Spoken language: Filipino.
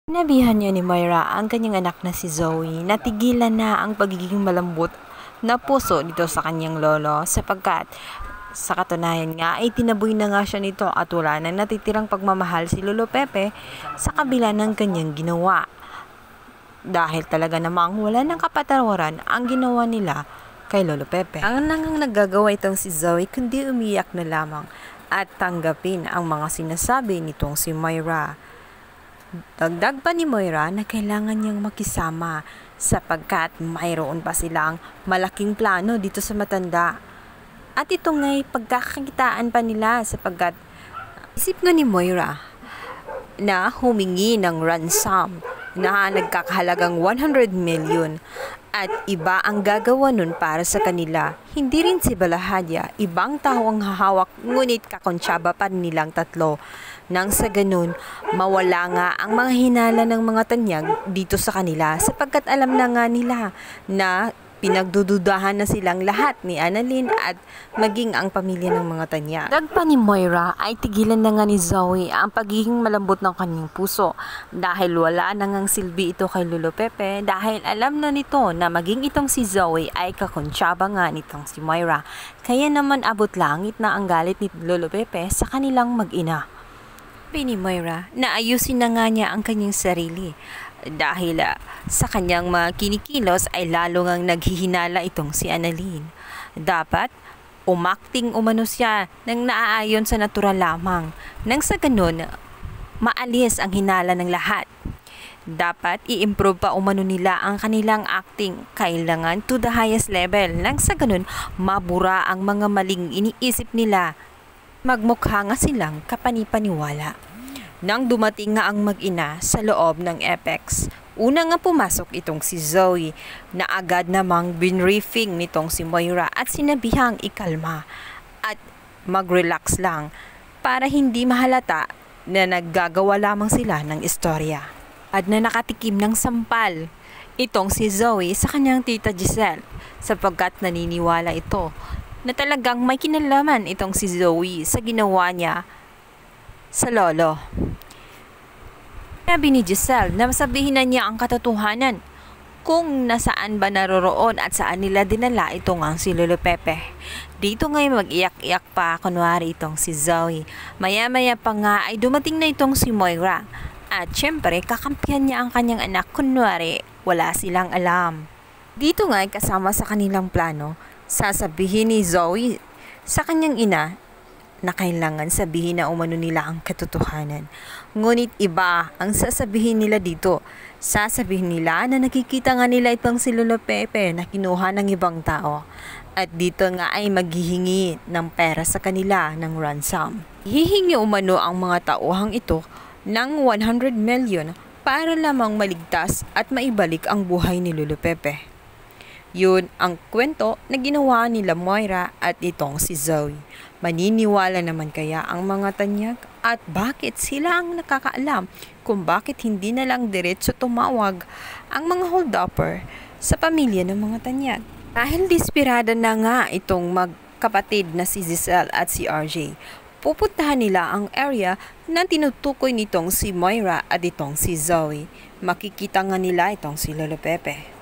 Sinabihan niya ni Moira ang kanyang anak na si Zoe na tigilan na ang pagiging malambot na puso dito sa kanyang lolo sapagkat sa katunayan nga ay tinaboy na nga siya nito at wala na natitirang pagmamahal si Lolo Pepe sa kabila ng kanyang ginawa. Dahil talaga namang wala ng kapatawaran ang ginawa nila kay Lolo Pepe. Ang nagagawa itong si Zoe kundi umiyak na lamang at tanggapin ang mga sinasabi nitong si Moira. Dagdag pa ni Moira na kailangan niyang makisama sapagkat mayroon pa silang malaking plano dito sa matanda. At ito nga'y pagkakakitaan pa nila sapagkat isip nga ni Moira na humingi ng ransom na nagkakahalagang 100 million at iba ang gagawa nun para sa kanila. Hindi rin si Balahadya, ibang tao ang hahawak ngunit kakonsyaba pa nilang tatlo. Nang sa ganun, mawala nga ang mga hinala ng mga tanyag dito sa kanila sapagkat alam na nga nila na pinagdududahan na silang lahat ni Annalyn at maging ang pamilya ng mga tanyag. Dagpa ni Moira ay tigilan na nga ni Zoe ang pagiging malambot ng kanyang puso dahil wala na ngang silbi ito kay Lolo Pepe dahil alam na nito na maging itong si Zoe ay kakonsyaba nga nitong si Moira. Kaya naman abot langit na ang galit ni Lolo Pepe sa kanilang mag-ina. Sabi ni Moira na ayusin na nga niya ang kanyang sarili dahil sa kanyang mga kinikilos ay lalo ngang naghihinala itong si Annalyn. Dapat umakting umano siya nang naaayon sa natural lamang. Nang sa ganun, maalis ang hinala ng lahat. Dapat i-improve pa umano nila ang kanilang acting. Kailangan to the highest level. Nang sa ganun, mabura ang mga maling iniisip nila. Magmukha nga silang kapanipaniwala. Nang dumating nga ang mag-ina sa loob ng Apex, una nga pumasok itong si Zoe na agad namang binriefing nitong si Moira at sinabihang ikalma at mag-relax lang para hindi mahalata na naggagawa lamang sila ng istorya. At na nakatikim ng sampal itong si Zoe sa kanyang tita Giselle sapagkat naniniwala ito na talagang may kinalaman itong si Zoe sa ginawa niya sa lolo. Sabi ni Giselle na masabihin na niya ang katotohanan kung nasaan ba naroroon at saan nila dinala itong ang si Lolo Pepe. Dito ngayon mag-iyak-iyak pa kunwari itong si Zoe. Maya-maya pa nga ay dumating na itong si Moira at syempre kakampihan niya ang kanyang anak kunwari wala silang alam. Dito nga ay kasama sa kanilang plano, sasabihin ni Zoe sa kanyang ina na kailangan sabihin na umano nila ang katotohanan. Ngunit iba ang sasabihin nila dito. Sasabihin nila na nakikita nga nila itong si Lolo Pepe na kinuha ng ibang tao. At dito nga ay maghihingi ng pera sa kanila ng ransom. Hihingi umano ang mga tauhang ito ng 100 million para lamang maligtas at maibalik ang buhay ni Lolo Pepe. Yun ang kwento na ginawa nila Moira at itong si Zoe. Maniniwala naman kaya ang mga tanyag at bakit sila ang nakakaalam kung bakit hindi na lang diretso tumawag ang mga hold-upper sa pamilya ng mga tanyag. Dahil desperada na nga itong magkapatid na si Giselle at si RJ, pupuntahan nila ang area na tinutukoy nitong si Moira at itong si Zoe. Makikita nga nila itong si Lolo Pepe.